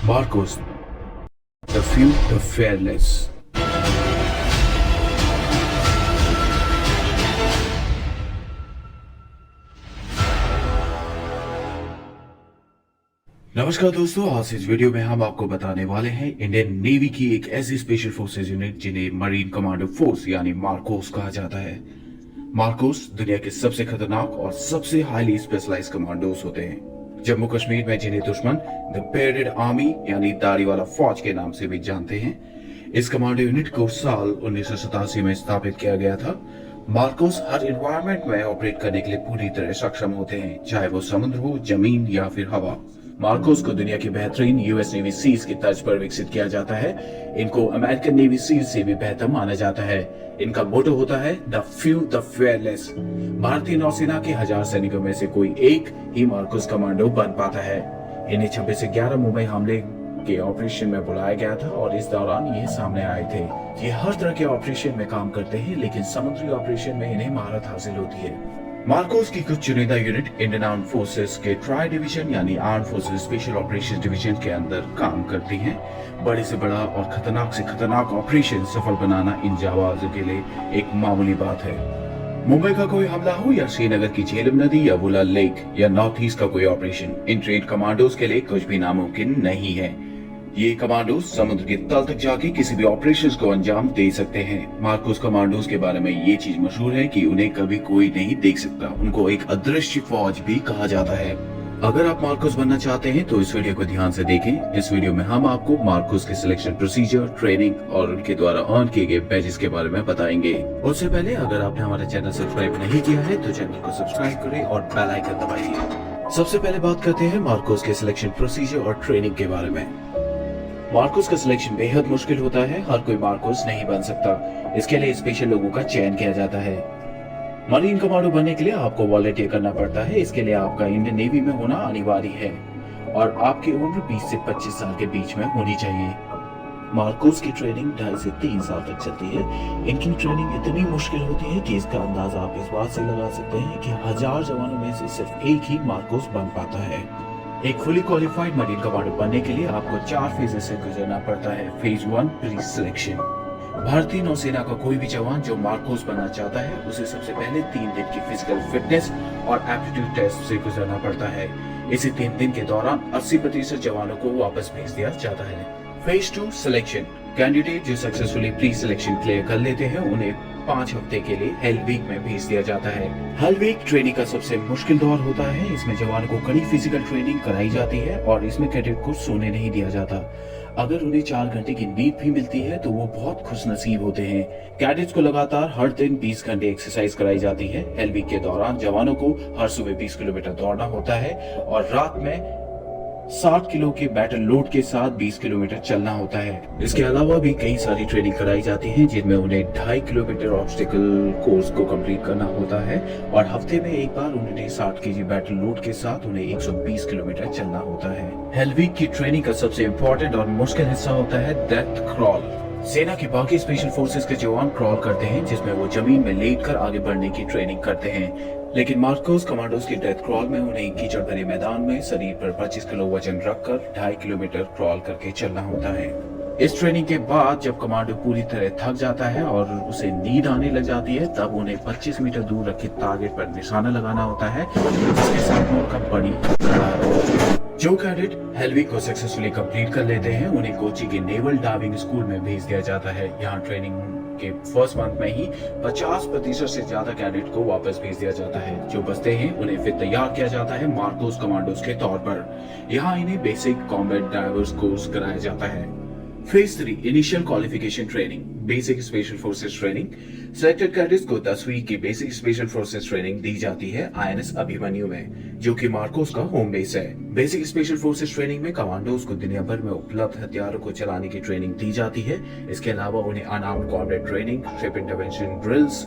Marcos, the few, the fearless. नमस्कार दोस्तों, आज इस वीडियो में हम आपको बताने वाले हैं इंडियन नेवी की एक ऐसी स्पेशल फोर्सेज यूनिट जिन्हें मरीन कमांडो फोर्स यानी मार्कोस कहा जाता है। मार्कोस दुनिया के सबसे खतरनाक और सबसे हाईली स्पेशलाइज कमांडोस होते हैं। जम्मू कश्मीर में जिन्हें दुश्मन द बेयर्डेड आर्मी यानी दाढ़ी वाला फौज के नाम से भी जानते हैं, इस कमांडो यूनिट को साल 1987 में स्थापित किया गया था। मार्कोस हर एनवायरनमेंट में ऑपरेट करने के लिए पूरी तरह सक्षम होते हैं, चाहे वो समुद्र हो, जमीन या फिर हवा। मार्कोस को दुनिया की बेहतरीन यूएस नेवी सीज की तर्ज पर विकसित किया जाता है। इनको अमेरिकन नेवी सीज से भी बेहतर माना जाता है। इनका मोटो होता है द फ्यू द फेयरलेस। भारतीय नौसेना के 1000 सैनिकों में से कोई एक ही मार्कोस कमांडो बन पाता है। इन्हें 26 से 11 मुंबई हमले के ऑपरेशन में बुलाया गया था और इस दौरान ये सामने आए थे। ये हर तरह के ऑपरेशन में काम करते हैं, लेकिन समुद्री ऑपरेशन में इन्हें महारत हासिल होती है। मार्कोस की कुछ चुनिंदा यूनिट इंडियन आर्म फोर्सेस के ट्राई डिवीजन यानी arm forces special operation division के अंदर काम करती हैं। बड़े से बड़ा और खतरनाक से खतरनाक ऑपरेशन सफल बनाना इन जाबाजों के लिए एक मामूली बात है। मुंबई का कोई हमला हो या श्रीनगर की झेलम नदी या बुला लेक या नॉर्थ ईस्ट का कोई ऑपरेशन, इन ट्रेड कमांडोज के लिए कुछ भी नामुमकिन नहीं है। ये कमांडोज समुद्र के तल तक जाके किसी भी ऑपरेशंस को अंजाम दे सकते हैं। मार्कोस कमांडोज के बारे में ये चीज मशहूर है कि उन्हें कभी कोई नहीं देख सकता। उनको एक अदृश्य फौज भी कहा जाता है। अगर आप मार्कोस बनना चाहते हैं तो इस वीडियो को ध्यान से देखें। इस वीडियो में हम आपको मार्कोस के सिलेक्शन प्रोसीजर, ट्रेनिंग और उनके द्वारा अर्न किए गए बैजेस के बारे में बताएंगे। उससे पहले अगर आपने हमारा चैनल सब्सक्राइब नहीं किया है तो चैनल को सब्सक्राइब करें और बेल आइकन दबाइए। सबसे पहले बात करते हैं मार्कोस के सिलेक्शन प्रोसीजर और ट्रेनिंग के बारे में। मार्कोस का सिलेक्शन बेहद मुश्किल होता है। हर कोई मार्कोस नहीं बन सकता। इसके लिए स्पेशल लोगों का चयन किया जाता है। मरीन कमांडो बनने के लिए आपको वॉलंटियर करना पड़ता है। इसके लिए आपका इंडियन नेवी में होना अनिवार्य है और आपकी उम्र 20 से 25 साल के बीच में होनी चाहिए। मार्कोस की ट्रेनिंग 2.5 से 3 साल तक चलती है। इनकी ट्रेनिंग इतनी मुश्किल होती है कि इसका अंदाजा आप इस बात से लगा सकते हैं कि 1000 जवानों में से सिर्फ एक ही मार्कोस बन पाता है। एक फुली क्वालिफाइड मरीन कमांडो बनने के लिए आपको 4 फेजेस से गुजरना पड़ता है। Phase 1 pre selection. भारतीय नौसेना का कोई भी जवान जो मार्कोस बनना चाहता है उसे सबसे पहले 3 दिन की फिजिकल फिटनेस और एप्टीट्यूड टेस्ट से गुजरना पड़ता है। इसी 3 दिन के दौरान 80% जवानों को वापस भेज दिया जाता है। Phase 2 selection. कैंडिडेट जो सक्सेसफुली प्री सिलेक्शन क्लियर कर लेते हैं उन्हें 5 हफ्ते के लिए हेल वीक में भेज दिया जाता है। हेल वीक ट्रेनिंग का सबसे मुश्किल दौर होता है। इसमें जवान को कड़ी फिजिकल ट्रेनिंग कराई जाती है और इसमें कैडेट को सोने नहीं दिया जाता। अगर उन्हें 4 घंटे की नींद भी मिलती है तो वो बहुत खुशनसीब होते हैं। कैडेट्स को लगातार हर दिन 20 घंटे एक्सरसाइज कराई जाती है। हेल वीक के दौरान जवानों को हर सुबह 20 किलोमीटर दौड़ना होता है और रात में 60 किलो के बैटल लोड के साथ 20 किलोमीटर चलना होता है। इसके अलावा भी कई सारी ट्रेनिंग कराई जाती है जिनमें उन्हें 2.5 किलोमीटर ऑब्स्टिकल कोर्स को कंप्लीट करना होता है और हफ्ते में एक बार उन्हें 60 केजी बैटल लोड के साथ उन्हें 120 किलोमीटर चलना होता है। हेल वीक की ट्रेनिंग का सबसे इम्पोर्टेंट और मुश्किल हिस्सा होता है डेथ क्रॉल। सेना के बाकी स्पेशल फोर्सेस के जवान क्रॉल करते हैं जिसमें वो जमीन में लेटकर आगे बढ़ने की ट्रेनिंग करते हैं, लेकिन मार्कोस कमांडोज की डेथ क्रॉल में उन्हें कीचड़ भरे मैदान में शरीर पर 25 किलो वजन रखकर 2.5 किलोमीटर क्रॉल करके चलना होता है। इस ट्रेनिंग के बाद जब कमांडो पूरी तरह थक जाता है और उसे नींद आने लग जाती है तब उन्हें 25 मीटर दूर रखे टारगेट पर निशाना लगाना होता है जिसके साथ में उनका बड़ी खड़ा है। जो कैडेट हेल वीक को सक्सेसफुली कंप्लीट कर लेते हैं उन्हें कोची के नेवल डाइविंग स्कूल में भेज दिया जाता है। यहाँ ट्रेनिंग के फर्स्ट मंथ में ही 50% से ज्यादा कैडेट को वापस भेज दिया जाता है। जो बचते हैं उन्हें फिर तैयार किया जाता है मार्कोस कमांडोज के तौर पर। यहाँ इन्हें बेसिक कॉम्बैट डाइवर्स कोर्स कराया जाता है। Phase 3 initial qualification training, basic special forces training. Selected cadets को 10 वीक की बेसिक स्पेशल फोर्सेस ट्रेनिंग दी जाती है INS अभिमन्यु में, जो कि मार्कोस का होम बेस है। बेसिक स्पेशल फोर्सेस ट्रेनिंग में कमांडोज को दुनिया भर में उपलब्ध हथियारों को चलाने की ट्रेनिंग दी जाती है। इसके अलावा उन्हें unarmoured combat training, ship intervention drills,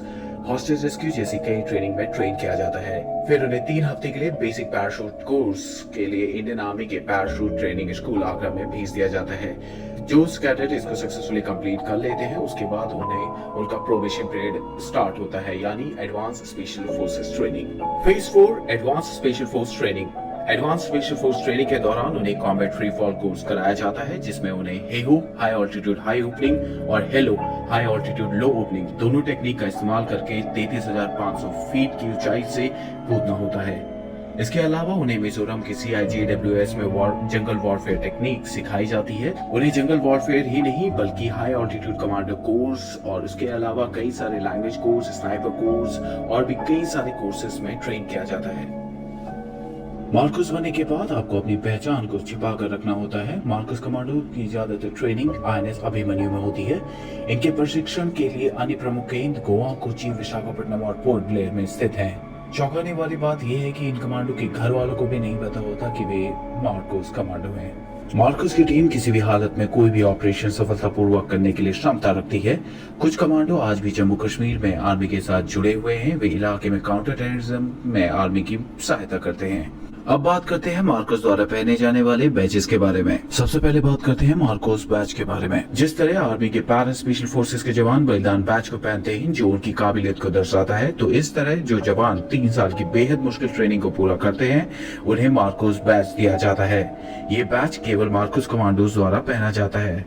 hostage rescue जैसी कई ट्रेनिंग में ट्रेन किया जाता है। फिर उन्हें 3 हफ्ते के लिए बेसिक पैराशूट कोर्स के लिए इंडियन आर्मी के पैराशूट ट्रेनिंग स्कूल आगरा में भेज दिया जाता है। जो कैडेट इसको सक्सेसफुली कंप्लीट कर लेते हैं उसके बाद उन्हें उनका प्रोबेशन पीरियड स्टार्ट होता है, यानी advance special forces training. Phase 4 advance special force training. Advance special force training के दौरान उन्हें कॉम्बैट फ्री फॉल कोर्स कराया जाता है, जिसमें उन्हें Heyhoe high altitude high opening और हेलो हाई ऑल्टीट्यूड लो ओपनिंग दोनों टेक्निक का इस्तेमाल करके 33,500 फीट की ऊंचाई से कूदना होता है। इसके अलावा उन्हें मिजोरम की CIGWS में जंगल वॉरफेयर टेक्निक सिखाई जाती है। उन्हें जंगल वॉरफेयर ही नहीं बल्कि हाई ऑल्टीट्यूड कमांडो कोर्स और उसके अलावा कई सारे लैंग्वेज कोर्स, स्नाइपर कोर्स और भी कई सारे कोर्सेज में ट्रेन किया जाता है। मार्कोस बनने के बाद आपको अपनी पहचान को छिपा कर रखना होता है। मार्कोस कमांडो की ज्यादातर ट्रेनिंग INS अभिमन्यु में होती है। इनके प्रशिक्षण के लिए अन्य प्रमुख केंद्र गोवा, कोची, विशाखापट्टनम और पोर्ट ब्लेयर में स्थित हैं। चौंकाने वाली बात यह है कि इन कमांडो के घर वालों को भी नहीं पता होता कि वे मार्कोस कमांडो हैं। मार्कोस की टीम किसी भी हालत में कोई भी ऑपरेशन सफलतापूर्वक करने के लिए क्षमता रखती है। कुछ कमांडो आज भी जम्मू कश्मीर में आर्मी के साथ जुड़े हुए हैं। वे इलाके में काउंटर टेररिज्म में आर्मी की सहायता करते हैं। अब बात करते हैं मार्कोस द्वारा पहने जाने वाले बैचेस के बारे में। सबसे पहले बात करते हैं मार्कोस बैच के बारे में। जिस तरह आर्मी के पैरा स्पेशल फोर्सेस के जवान बलिदान बैच को पहनते हैं जो उनकी काबिलियत को दर्शाता है, तो इस तरह जो जवान 3 साल की बेहद मुश्किल ट्रेनिंग को पूरा करते हैं उन्हें मार्कोस बैच दिया जाता है। ये बैच केवल मार्कोस कमांडोज द्वारा पहना जाता है।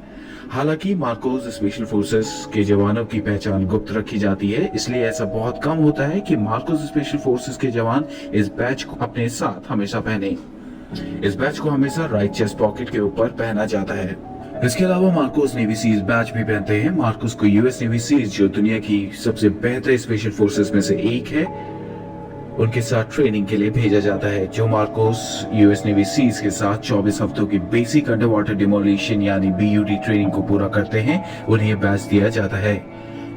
हालांकि मार्कोस स्पेशल फोर्सेस के जवानों की पहचान गुप्त रखी जाती है, इसलिए ऐसा बहुत कम होता है कि मार्कोस स्पेशल फोर्सेस के जवान इस बैच को अपने साथ हमेशा पहने। इस बैच को हमेशा राइट चेस्ट पॉकेट के ऊपर पहना जाता है। इसके अलावा मार्कोस नेवी सीज बैच भी पहनते हैं। मार्कोस को US नेवी सीज जो दुनिया की सबसे बेहतर स्पेशल फोर्सेस में से एक है, उनके साथ ट्रेनिंग के लिए भेजा जाता है। जो मार्कोस US नेवी सीज के साथ 24 हफ्तों की बेसिक अंडर वाटर डिमोलिशन यानी BUD ट्रेनिंग को पूरा करते हैं, उन्हें यह बैच दिया जाता है।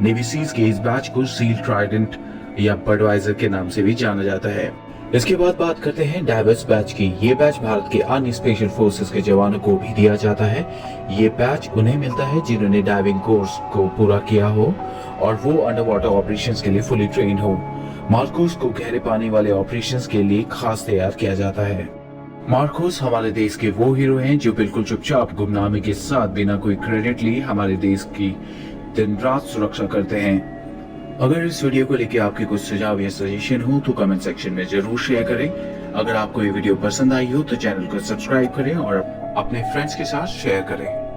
नेवी सीज के इस बैच को सील ट्राइडेंट या बडवाइजर के नाम से भी जाना जाता है। इसके बाद बात करते हैं डाइवर्स बैच की। ये बैच भारत के अन्य स्पेशल फोर्सेस के जवानों को भी दिया जाता है। ये बैच उन्हें मिलता है जिन्होंने डाइविंग कोर्स को पूरा किया हो और वो अंडर वाटर ऑपरेशंस के लिए फुली ट्रेन हो। मार्कोस को गहरे पानी वाले ऑपरेशंस के लिए खास तैयार किया जाता है। मार्कोस हमारे देश के वो हीरो हैं जो बिल्कुल चुपचाप गुमनामी के साथ बिना कोई क्रेडिट लिए हमारे देश की दिन रात सुरक्षा करते हैं। अगर इस वीडियो को लेकर आपके कुछ सुझाव या सजेशन हो तो कमेंट सेक्शन में जरूर शेयर करें। अगर आपको ये वीडियो पसंद आई हो तो चैनल को सब्सक्राइब करें और अपने फ्रेंड्स के साथ शेयर करें।